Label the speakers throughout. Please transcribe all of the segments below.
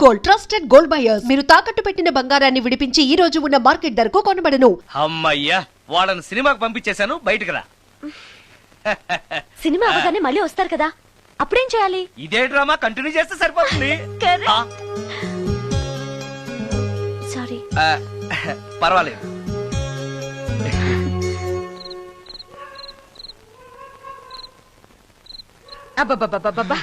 Speaker 1: Gold, trusted gold buyers. మీరు తాకట్టు పెట్టిన బంగారాన్ని విడిపించి ఈ రోజు ఉన్న మార్కెట్ ధరకు కొనబడను.
Speaker 2: అమ్మయ్యా, వాళ్ళని సినిమాకి పంపించేశాను, బయటికి రా.
Speaker 3: సినిమా అవగానే మళ్ళీ వస్తారు కదా, అప్పుడేం చేయాలి?
Speaker 2: ఇదే డ్రామా కంటిన్యూ చేస్తే సరిపోతుంది.
Speaker 3: సారీ.
Speaker 2: పర్వాలేదు.
Speaker 4: అబ్బబ్బబ్బబ్బబ్బా,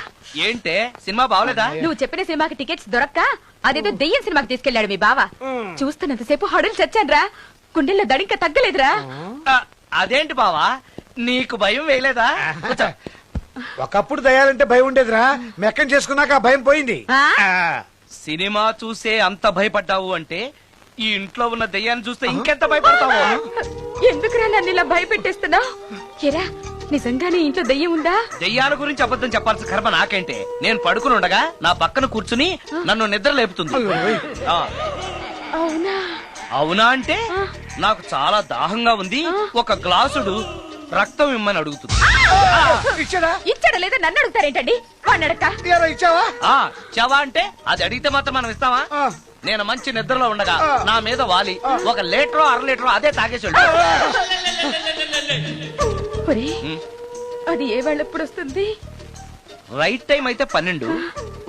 Speaker 2: ఏంటే సినిమా బాగలేదా?
Speaker 4: నువ్వు చెప్పిన సినిమాకి టికెట్స్ దొరక్క అదేదో దెయ్యం సినిమాకి తీసుకెళ్లాడు మీ బావ. చూస్తున్నంతసేపు హడులు చచ్చాన్రా, గుండెల్లో దడింక తగ్గలేదురా.
Speaker 2: అదేంటి బావా, నీకు భయం వేయలేదా? కూర్చో.
Speaker 5: ఒకప్పుడు దయాలంటే భయం ఉండేదిరా, మెక్కం చేసుకున్నాక ఆ భయం పోయింది.
Speaker 2: సినిమా చూసే అంత భయపడ్డావు అంటే ఈ ఇంట్లో ఉన్న దెయ్యాన్ని చూస్తే ఇంకెంత భయపడతావు?
Speaker 4: ఎందుకురా నన్ను ఇలా భయపెట్టేస్తున్నావు? ఎరా, నిజంగానే ఇంట్లో దెయ్యం ఉందా?
Speaker 2: దెయ్యాల గురించి అబద్ధం చెప్పాల్సిన కర్మ నాకేంటే? నేను పడుకుని ఉండగా నా పక్కన కూర్చుని నన్ను నిద్ర లేపుతుంది.
Speaker 4: అవునా?
Speaker 2: అవునా అంటే నాకు చాలా దాహంగా ఉంది, ఒక గ్లాసుడు రక్తం ఇమ్మని అడుగుతుంది.
Speaker 4: ఇచ్చాడా లేదా నన్ను అడుగుతారేంటండి? వాడిని అడక్క.
Speaker 5: ఇచ్చావా?
Speaker 2: చవా అంటే అది అడిగితే మాత్రం మనం ఇస్తావా? నేను మంచి నిద్రలో ఉండగా నా మీద వాలి ఒక లీటరో అర లీటరో అదే తాగేసి
Speaker 4: అది ఏ వాళ్ళెప్పుడు వస్తుంది?
Speaker 2: రైట్ టైం అయితే 12,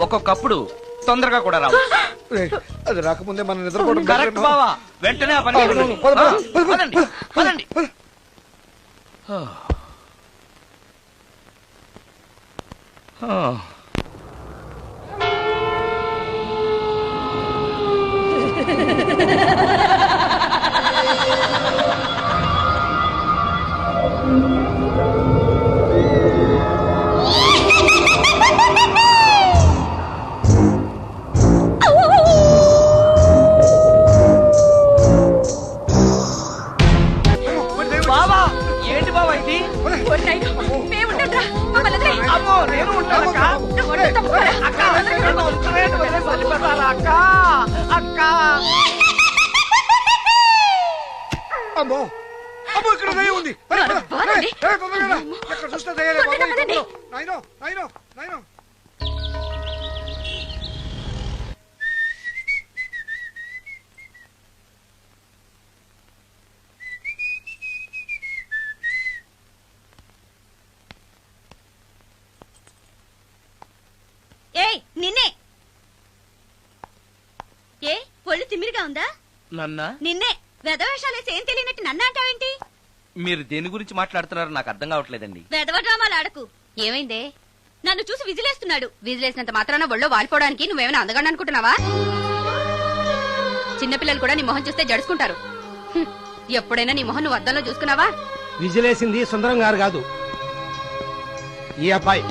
Speaker 2: ఒక్కొక్కప్పుడు తొందరగా కూడా రావు.
Speaker 5: అది రాకముందే మన నిద్రపోవడం
Speaker 2: కరెక్ట్ బావా, వెంటనే ఆ పని చేయండి. పదండి, పదండి. బావా, ఏంటి బావా ఇది? అమ్మో, నేను ఉంటానక్క. అక్క, నన్ను ఒంటరిగా వదిలేసి వెళ్ళిపోతారా అక్క? అక్క.
Speaker 5: అమ్మో అమ్మో, ఇక్కడ దయ్యం ఉంది. తొందరగా ఎక్కడ చూస్తే దయ్యాలే బాబు. నాయనో నాయనో నాయనో.
Speaker 3: ఏయ్, నిన్నే. ఏ ఒళ్ళు తిమ్మిరిగా ఉందా?
Speaker 2: నన్నా?
Speaker 3: నిన్నే. వెధవేషాలేసి ఏం తెలియనట్టు నన్ను అంటావేంటి?
Speaker 2: మీరు దేని గురించి మాట్లాడుతున్నారో నాకు అర్థం కావట్లేదండి.
Speaker 3: వెధవ డ్రామాలు ఆడకు. ఏమైందే? నన్ను చూసి విజిలేస్తున్నాడు. విజిలేసినంత మాత్రాన ఒళ్ళో వాలిపోవడానికి నువ్వేమైనా అందగాడు అనుకుంటున్నావా? చిన్నపిల్లలు కూడా నీ మొహం చూస్తే జడుచుకుంటారు. ఎప్పుడైనా నీ మొహం నువ్వు అద్దంలో చూసుకున్నావా?
Speaker 5: విజిలేసింది సుందరం గారు కాదు, ఈ అబ్బాయి.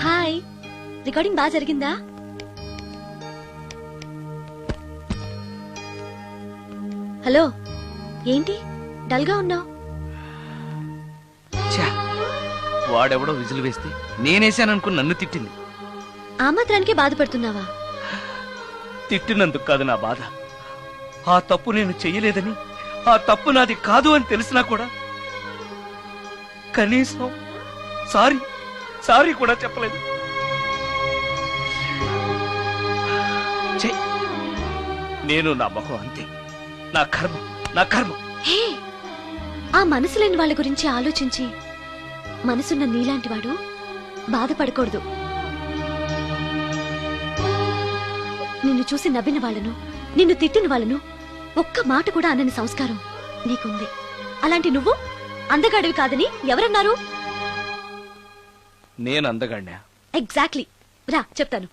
Speaker 3: హాయ్, రికార్డింగ్ బాగా జరిగిందా? హలో, ఏంటి డల్ గా ఉన్నావు?
Speaker 2: వాడెవడో విజిల్ వేస్తే నేనేసాననుకుని నన్ను తిట్టింది.
Speaker 3: ఆ మాత్రానికి బాధపడుతున్నావా?
Speaker 2: తిట్టినందుకు కాదు నా బాధ, ఆ తప్పు నేను చెయ్యలేదని, ఆ తప్పు నాది కాదు అని తెలిసినా కూడా కనీసం సారీ సారీ కూడా చెప్పలేదు. నేను నా మొహం అంతే, నా కర్మ నా కర్మ.
Speaker 3: హే, ఆ మనసు లేని వాళ్ళ గురించి ఆలోచించి మనసున్న నీలాంటి వాడు బాధపడకూడదు. నిన్ను చూసి నవ్విన వాళ్ళను, నిన్ను తిట్టిన వాళ్ళను ఒక్క మాట కూడా అనని సంస్కారం నీకుంది. అలాంటి నువ్వు అందగాడివి కాదని ఎవరన్నారు?
Speaker 2: నేను అందగాడినా?
Speaker 3: ఎగ్జాక్ట్లీ. రా చెప్తాను.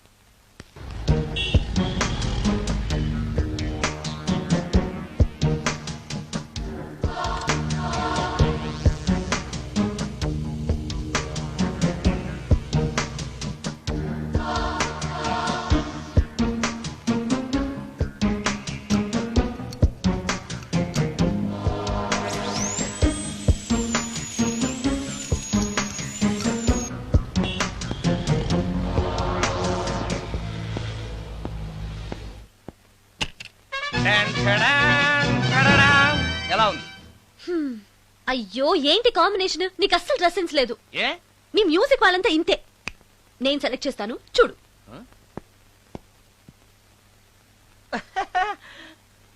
Speaker 2: ఎలా ఉంది?
Speaker 3: అయ్యో ఏంటి కాంబినేషన్, నీకు అస్సలు డ్రెస్ సెన్స్ లేదు.
Speaker 2: ఏ
Speaker 3: మీ మ్యూజిక్ వాళ్ళంతా ఇంతే. నేను సెలెక్ట్ చేస్తాను చూడు.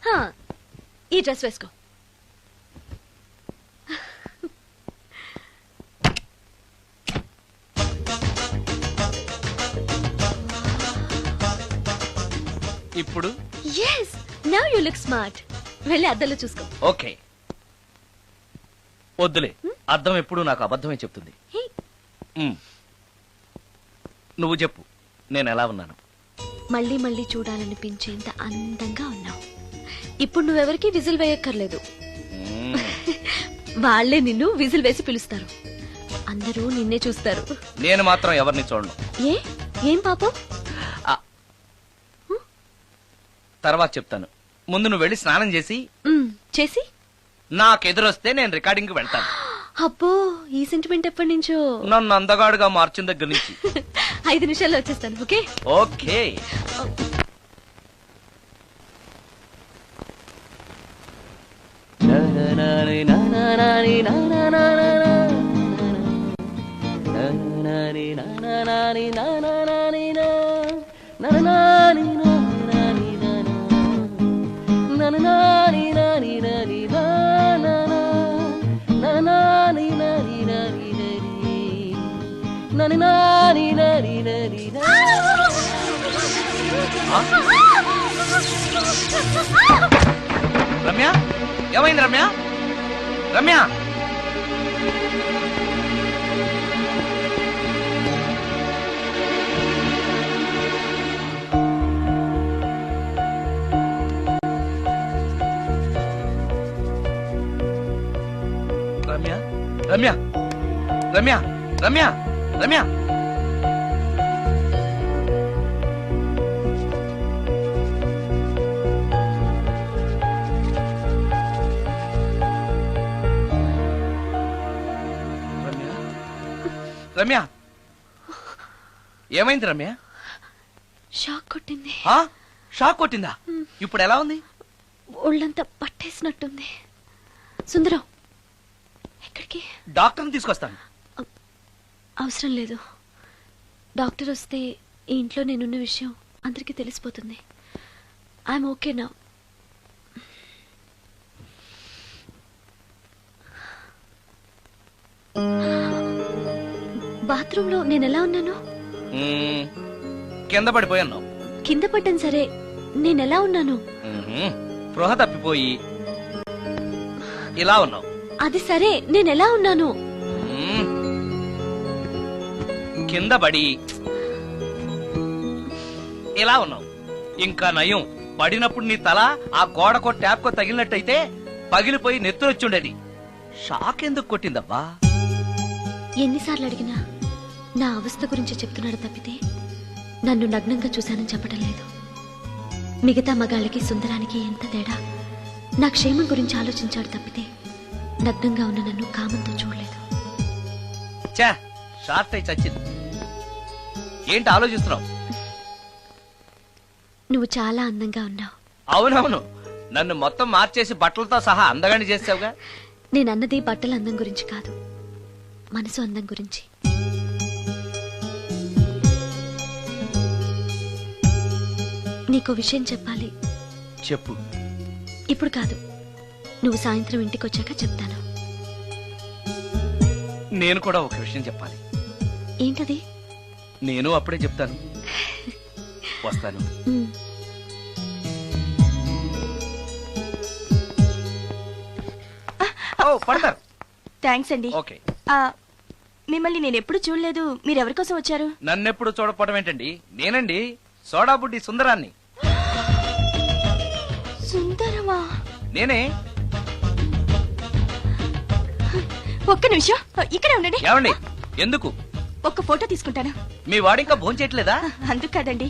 Speaker 3: హా, ఈ డ్రెస్ వేసుకో.
Speaker 2: ఇప్పుడు
Speaker 3: yes, now you look smart. వెళ్ళి అద్దంలో చూసుకో.
Speaker 2: ఓకే. వద్దులే, అర్థం ఎప్పుడు నాకు అబద్ధమే చెప్తుంది.
Speaker 3: హే,
Speaker 2: నువ్వు చెప్పు, నేను ఎలా ఉన్నాను?
Speaker 3: మళ్ళీ మళ్ళీ చూడాలనిపించేంత అందంగా ఉన్నావు. ఇప్పుడు నువ్వెవరికి విజిల్ వేయక్కర్లేదు. వాళ్లే నిన్ను విజిల్ వేసి పిలుస్తారు. అందరూ నిన్నే చూస్తారు.
Speaker 2: నేను మాత్రం ఎవరిని చూడను.
Speaker 3: ఏ ఏం పాపం?
Speaker 2: తర్వాత చెప్తాను. ముందు నువ్వు వెళ్ళి స్నానం చేసి
Speaker 3: చేసి
Speaker 2: నాకెదురొస్తే నేను రికార్డింగ్ కి వెళ్తాను.
Speaker 3: అబ్బో, ఈ సెంటిమెంట్ ఎప్పటి నుంచో?
Speaker 2: నన్ను అందగాడుగా మార్చిన దగ్గర నుంచి.
Speaker 3: 5 నిమిషాల్లో వచ్చేస్తాను. Okay
Speaker 2: okay. రమ్య, ఏమైంది రమ్య? రమ్య, రమ్య, రమ్య, రమ్య, రమ్య, రమ్య. రమ్య, ఏమైంది రమ్య?
Speaker 3: షాక్ కొట్టింది.
Speaker 2: షాక్ కొట్టిందా? ఇప్పుడు ఎలా ఉంది?
Speaker 3: ఒళ్ళంతా పట్టేసినట్టుంది. సుందరం, ఎక్కడికి?
Speaker 2: డాక్టర్ని తీసుకొస్తాను.
Speaker 3: అవసరం లేదు. డాక్టర్ వస్తే ఈ ఇంట్లో నేనున్న విషయం అందరికీ తెలిసిపోతుంది. ఐఎమ్ ఓకే నా. బాత్రూమ్ లో నేను ఎలా ఉన్నాను?
Speaker 2: కింద పడిపోయాను.
Speaker 3: కింద పడ్డాను సరే, నేను ఎలా ఉన్నాను?
Speaker 2: స్పృహ తప్పిపోయి ఇలా ఉన్నావు.
Speaker 3: అది సరే, నేను ఎలా ఉన్నాను?
Speaker 2: కింద పడి ఇలా ఉన్నావు. ఇంకా నయం, పడినప్పుడు నీ తల ఆ గోడకో ట్యాప్కో తగిలినట్టయితే పగిలిపోయి నెత్తురొచ్చుండేది. షాక్ ఎందుకు కొట్టిందబ్బా?
Speaker 3: ఎన్నిసార్లు అడిగినా నా అవస్థ గురించి చెప్తున్నాడు తప్పితే నన్ను నగ్నంగా చూశానని చెప్పడం లేదు. మిగతా మగాళ్ళకి సుందరానికి ఎంత తేడా. నా క్షేమం గురించి ఆలోచించాడు తప్పితే నగ్నంగా ఉన్న నన్ను కామంతో చూడలేదు.
Speaker 2: షార్ట్ అయి చచ్చింది. ఏంటి ఆలోచిస్తున్నావు?
Speaker 3: నువ్వు చాలా అందంగా ఉన్నావు.
Speaker 2: అవునవును, నన్ను మొత్తం మార్చేసి బట్టలతో సహా అందగాని చేసావుగా.
Speaker 3: నేనన్నది బట్టల అందం గురించి కాదు, మనసు అందం గురించి. నీకో విషయం చెప్పాలి.
Speaker 2: చెప్పు.
Speaker 3: ఇప్పుడు కాదు, నువ్వు సాయంత్రం ఇంటికి వచ్చాక చెప్తాను.
Speaker 2: నేను కూడా ఒక విషయం చెప్పాలి.
Speaker 3: ఏంటది?
Speaker 2: నేను అప్పుడే చెప్తాను. వస్తాను. పడతారు.
Speaker 6: థ్యాంక్స్ అండి.
Speaker 2: ఓకే.
Speaker 6: మిమ్మల్ని నేను ఎప్పుడు చూడలేదు. మీరెవరి కోసం వచ్చారు?
Speaker 2: నన్నెప్పుడు చూడకపోవడం ఏంటండి? నేనండి, సోడా బుడ్డి సుందరాన్ని.
Speaker 6: సుందరమా?
Speaker 2: నేనే.
Speaker 6: ఒక్క నిమిషం ఇక్కడే ఉండండి.
Speaker 2: ఏమండి? ఎందుకు?
Speaker 6: ఒక్క ఫోటో తీసుకుంటాను.
Speaker 2: మీ వాడింకా భోంచేయట్లేదా?
Speaker 6: అందుకు కాదండి,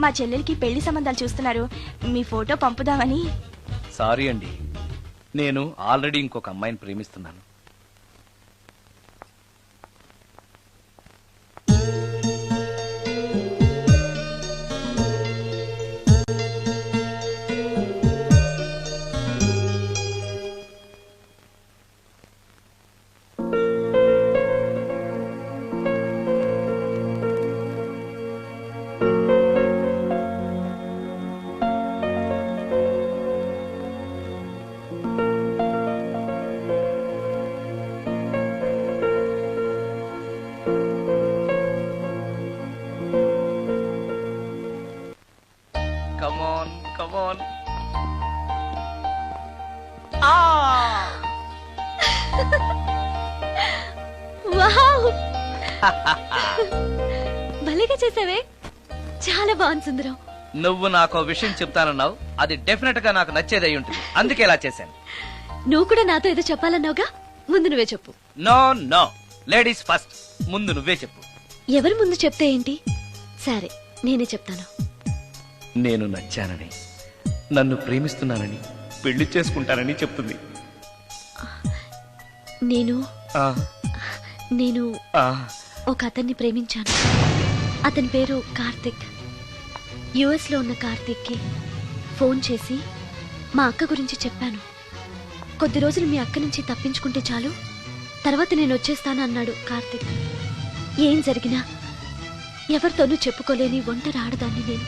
Speaker 6: మా చెల్లెలికి పెళ్లి సంబంధాలు చూస్తున్నారు. మీ ఫోటో పంపుదామని.
Speaker 2: సారీ అండి, నేను ఆల్రెడీ ఇంకొక అమ్మాయిని ప్రేమిస్తున్నాను. కమాన్ కమాన్.
Speaker 3: వావ్ భలేగా చేసావే, చాలా బాగుంది సుందరం.
Speaker 2: నువ్వు నాకు విషయం చెప్తానన్నావు, అది డెఫినెట్ గా నాకు నచ్చేది అయి ఉంటుంది, అందుకే ఇలా చేశాను.
Speaker 3: నువ్వు కూడా నాతో ఏదో చెప్పాలన్నావుగా, ముందు నువ్వే చెప్పు.
Speaker 2: నో నో, లేడీస్ ఫస్ట్, ముందు నువ్వే చెప్పు.
Speaker 3: ఎవరి ముందు చెప్తే ఏంటి? సరే నేనే చెప్తాను.
Speaker 2: నేను నచ్చానని, నన్ను ప్రేమిస్తున్నానని, పెళ్లి చేసుకుంటానని చెప్తుంది.
Speaker 3: నేను
Speaker 2: ఆ,
Speaker 3: నేను
Speaker 2: ఆ,
Speaker 3: ఒక అతన్ని ప్రేమించాను. అతని పేరు కార్తిక్. యుఎస్ లో ఉన్న కార్తిక్ కి ఫోన్ చేసి మా అక్క గురించి చెప్పాను. కొద్ది రోజులు మీ అక్క నుంచి తప్పించుకుంటే చాలు, తర్వాత నేను వచ్చేస్తాను అన్నాడు కార్తిక్. ఏం జరిగినా ఎవరితోనూ చెప్పుకోలేని ఒంటరి ఆడదాన్ని నేను.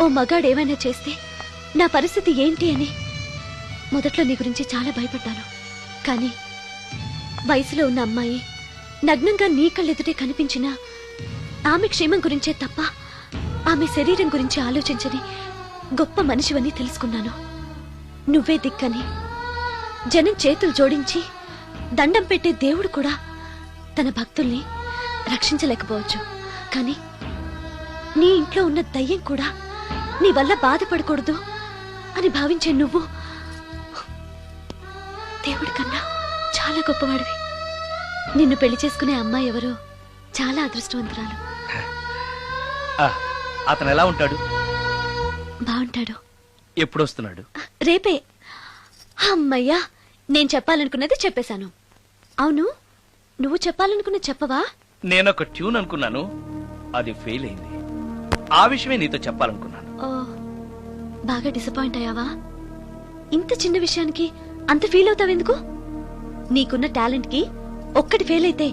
Speaker 3: ఓ మగాడు ఏమైనా చేస్తే నా పరిస్థితి ఏంటి అని మొదట్లో నీ గురించి చాలా భయపడ్డాను. కానీ వయసులో ఉన్న అమ్మాయి నగ్నంగా నీ కళ్ళెదుటే కనిపించినా ఆమె క్షేమం గురించే తప్ప ఆమె శరీరం గురించి ఆలోచించని గొప్ప మనిషివని తెలుసుకున్నాను. నువ్వే దిక్కని, జనం చేతులు జోడించి దండం పెట్టే దేవుడు కూడా తన భక్తుల్ని రక్షించలేకపోవచ్చు. కానీ నీ ఇంట్లో ఉన్న దయ్యం కూడా నీ వల్ల బాధపడకూడదు అని భావించే నువ్వు దేవుడి కన్నా చాలా గొప్పవాడివి. నిన్ను పెళ్లి చేసుకునే అమ్మాయి ఎవరో చాలా అదృష్టవంతురాలు.
Speaker 2: అతను ఎలా ఉంటాడు?
Speaker 3: బాగుంటాడు.
Speaker 2: ఎప్పుడు వస్తున్నాడు?
Speaker 3: రేపే. అమ్మయ్యా, నేను చెప్పాలనుకున్నది చెప్పేశాను. అవును, నువ్వు చెప్పాలనుకున్నది చెప్పవా?
Speaker 2: నేనొక ట్యూన్ అనుకున్నాను, అది ఫెయిల్ అయింది. ఆ విషయమే నీతో చెప్పాలనుకున్నాను.
Speaker 3: ఓ, బాగా డిసప్పాయింట్ అయ్యావా? ఇంత చిన్న విషయానికి అంత ఫీల్ అవుతావెందుకు? నీకున్న టాలెంట్ కి ఒక్కటి ఫెయిల్ అయితే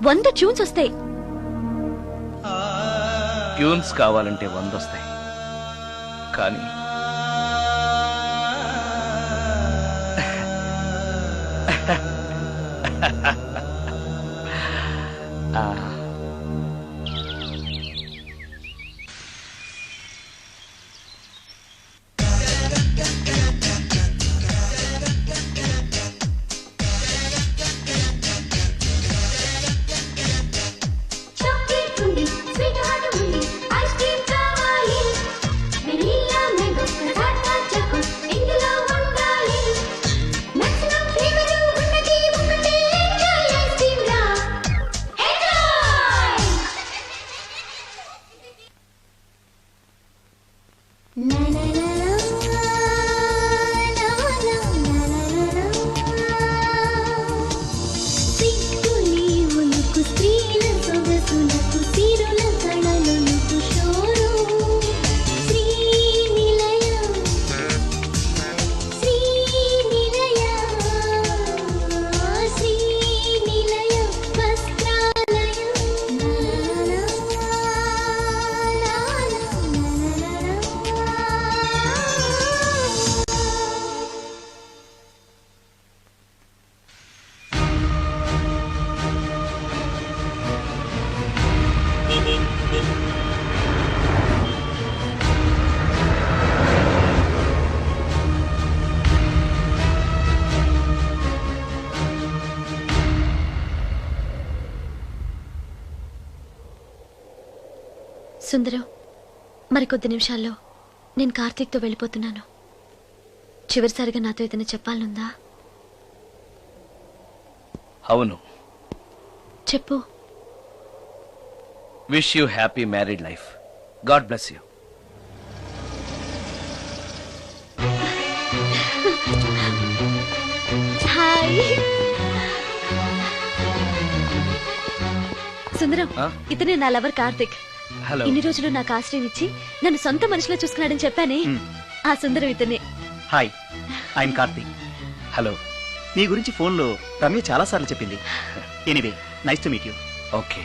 Speaker 3: 100 ట్యూన్స్ వస్తాయి.
Speaker 2: ట్యూన్స్ కావాలంటే 100 వస్తాయి, కానీ
Speaker 3: సుందరం, మరికొద్ది నిమిషాల్లో నేను కార్తీక్తో వెళ్ళిపోతున్నాను. చివరిసారిగా నాతో ఏదైనా చెప్పాలనుందా?
Speaker 2: అవును,
Speaker 3: చెప్పు.
Speaker 2: Wish you happy married life. God bless you.
Speaker 3: Hi Sundaram, ఇతనే నా లవర్ కార్తిక్.
Speaker 2: హలో.
Speaker 3: ఇన్ని రోజులు నాకు ఆశ్రయం ఇచ్చి నన్ను సొంత మనిషిలో చూసుకున్నాడని చెప్పానే, ఆ సుందరం ఇతనే.
Speaker 7: Hi, I'm Karthik.
Speaker 2: హలో.
Speaker 7: మీ గురించి ఫోన్లో రమ్య చాలా సార్లు చెప్పింది. Anyway, nice to meet you.
Speaker 2: Okay.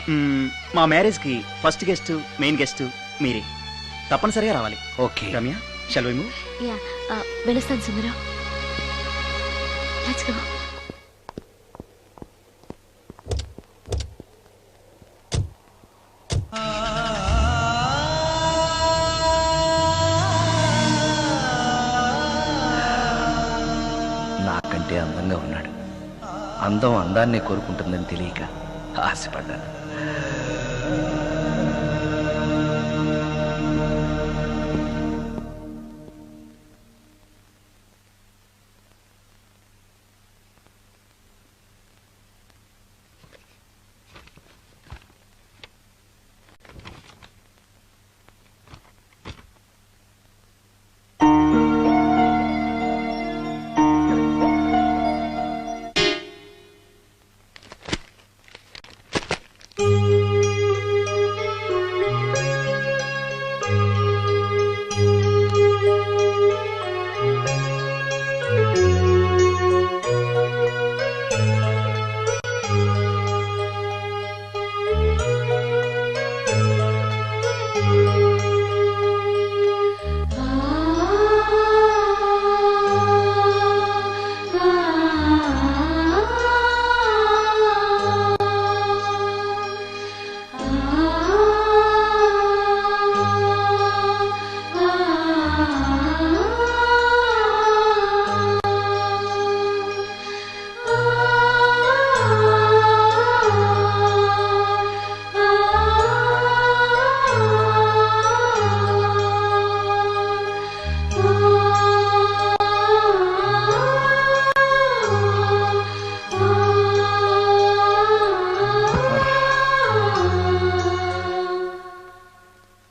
Speaker 7: మా మ్యారేజ్ కి ఫస్ట్ గెస్ట్, మెయిన్ గెస్ట్ మీరే. తప్పనిసరిగా రావాలి.
Speaker 2: Okay
Speaker 7: Ramya, shall we move?
Speaker 3: Yeah, వెళ్ళొస్తాను సుందరం. Let's go.
Speaker 2: అందంగా ఉన్నాడు. అందం అందాన్ని కోరుకుంటుందని తెలియక ఆశపడ్డాను.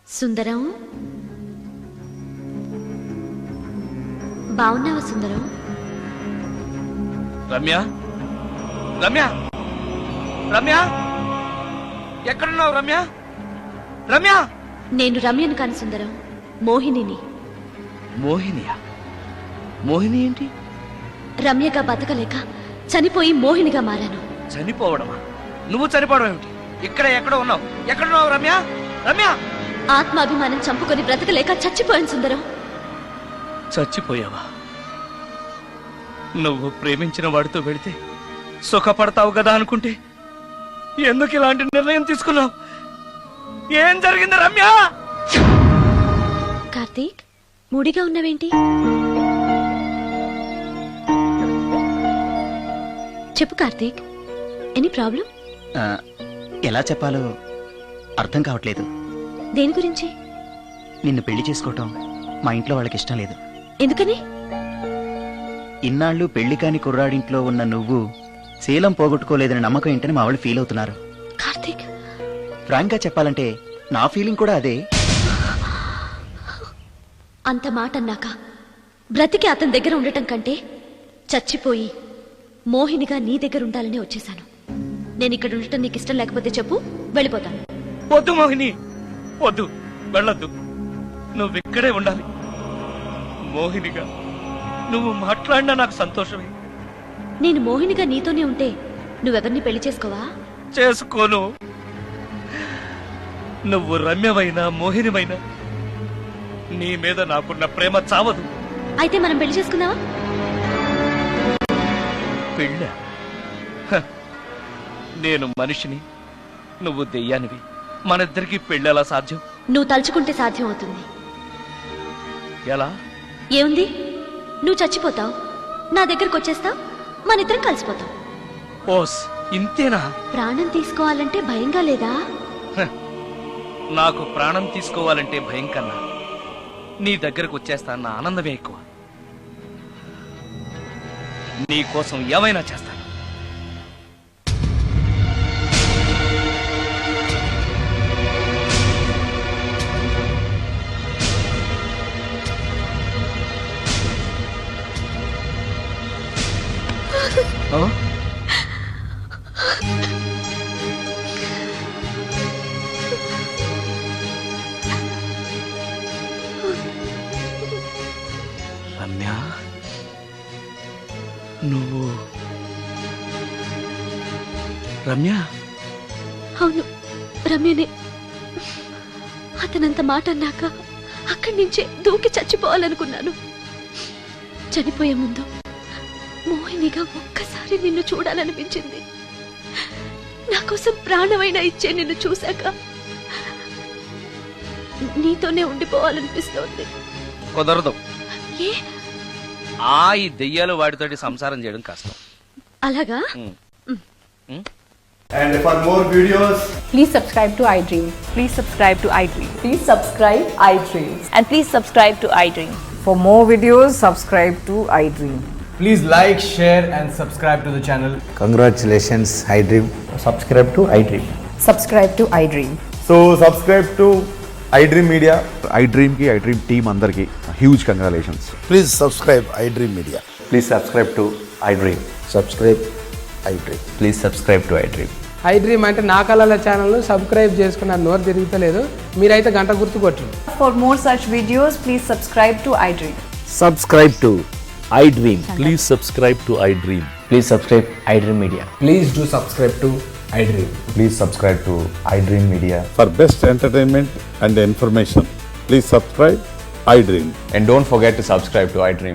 Speaker 3: సుందరం, బాగున్నావా సుందరం?
Speaker 2: రమ్య, రమ్య, రమ్య, ఎక్కడున్నావు రమ్య? రమ్య!
Speaker 3: నేను రమ్యను కాని సుందరం, మోహినిని.
Speaker 2: మోహినియా? మోహిని ఏంటి?
Speaker 3: రమ్యగా బతకలేక చనిపోయి మోహినిగా మారాను.
Speaker 2: చనిపోవడమా? నువ్వు చనిపోవడం ఏమిటి? ఇక్కడ ఎక్కడో ఉన్నావు. ఎక్కడున్నావు రమ్య? రమ్య!
Speaker 3: ఆత్మాభిమానం చంపుకొని బ్రతకలేక చచ్చిపోయాను సుందరం.
Speaker 2: చచ్చిపోయావా? నువ్వు ప్రేమించిన వాడితో వెళితే సుఖపడతావు కదా అనుకుంటే ఎందుకు ఇలాంటి నిర్ణయం తీసుకున్నావు? ఏం జరిగింది రమ్య?
Speaker 3: కార్తీక్, మూడిగా ఉన్నావేంటి? చెప్పు కార్తీక్, ఎనీ ప్రాబ్లం?
Speaker 7: ఎలా చెప్పాలో అర్థం కావట్లేదు.
Speaker 3: దేని గురించి?
Speaker 7: నిన్ను పెళ్లి చేసుకోవటం మా ఇంట్లో వాళ్ళకి ఇష్టం లేదు.
Speaker 3: ఎందుకని?
Speaker 7: ఇన్నాళ్ళు పెళ్లి కాని కుర్రాడింట్లో ఉన్న నువ్వు శీలం పోగొట్టుకోలేదని నమ్మకం ఏంటని మా వాళ్ళు ఫీల్ అవుతున్నారు.
Speaker 3: కార్తీక్,
Speaker 7: ఫ్రాంక్ గా చెప్పాలంటే నా ఫీలింగ్ కూడా అదే.
Speaker 3: అంత మాట అన్నాక బ్రతికి అతని దగ్గర ఉండటం కంటే చచ్చిపోయి మోహినిగా నీ దగ్గర ఉండాలని వచ్చేశాను. నేను ఇక్కడ ఉండటం నీకు ఇష్టం లేకపోతే చెప్పు, వెళ్ళిపోతాను.
Speaker 2: వద్దు మోహిని, వద్దు, వెళ్ళొద్దు. నువ్వు ఇక్కడే ఉండాలి. మోహినిగా నువ్వు మాట్లాడినా నాకు సంతోషమే.
Speaker 3: నేను మోహినిగా నీతోనే ఉంటే నువ్వెవరిని పెళ్లి చేసుకోవా?
Speaker 2: చేసుకోను. నువ్వు రమ్యమైనా మోహినిమైనా నీ మీద నాకున్న ప్రేమ చావదు.
Speaker 3: అయితే మనం పెళ్లి చేసుకుందావా?
Speaker 2: పెళ్ళ? నేను మనిషిని, నువ్వు దెయ్యానివి. మనిద్దరికి పెళ్ళి ఎలా సాధ్యం?
Speaker 3: నువ్వు తలుచుకుంటే సాధ్యం అవుతుంది.
Speaker 2: ఎలా?
Speaker 3: ఏముంది, నువ్వు చచ్చిపోతావు, నా దగ్గరకు వచ్చేస్తావు, మనిద్దరం కలిసిపోతాం.
Speaker 2: ఓస్, ఇంతేనా?
Speaker 3: ప్రాణం తీసుకోవాలంటే భయంగా లేదా?
Speaker 2: నాకు ప్రాణం తీసుకోవాలంటే భయం కన్నా నీ దగ్గరకు వచ్చేస్తాన్న ఆనందమే ఎక్కువ. నీ కోసం ఏమైనా చేస్తాను. రమ్య, నువ్వు రమ్య?
Speaker 3: అవును, రమ్యనే. అతనంత మాట అన్నాక అక్కడి నుంచే దూకి చచ్చిపోవాలనుకున్నాను. చనిపోయే ముందు మోహినిగా ఒక్కసారి నిన్ను చూడాలనిపించింది. నా కోసం ప్రాణమైనా ఇచ్చే నిన్ను చూశాక నీతోనే ఉండిపోవాలనిపిస్తోంది.
Speaker 2: కుదరదు.
Speaker 3: ఏ?
Speaker 2: ఈ దెయ్యాలు వాటితోటి సంసారం చేయడం కష్టం.
Speaker 3: అలాగా?
Speaker 8: And for more videos,
Speaker 9: Please subscribe to iDream.
Speaker 4: Please subscribe to iDream.
Speaker 9: Please subscribe iDream.
Speaker 4: And please subscribe to iDream.
Speaker 9: For more videos, subscribe to iDream.
Speaker 8: please like, share, and subscribe to the channel.
Speaker 5: Congratulations, iDream.
Speaker 7: Subscribe to iDream.
Speaker 9: Subscribe to iDream.
Speaker 8: So subscribe to iDream Media.
Speaker 10: iDream team అందరికి huge congratulations.
Speaker 5: Please subscribe iDream Media.
Speaker 7: Please subscribe to iDream.
Speaker 5: Subscribe iDream.
Speaker 7: Please subscribe to iDream.
Speaker 9: iDream అంటే నా కళల channel subscribe చేసుకున్న నోరు తిరుగుతలేదు. మీరైతే గంట గుర్తు కొట్టండి. For more such videos, please subscribe to iDream.
Speaker 7: Subscribe to iDream.
Speaker 10: Please subscribe to iDream.
Speaker 7: Please subscribe iDream Media.
Speaker 8: Please do subscribe to iDream.
Speaker 10: Please subscribe to iDream Media.
Speaker 11: For best entertainment and information, please subscribe iDream.
Speaker 10: And don't forget to subscribe to iDream.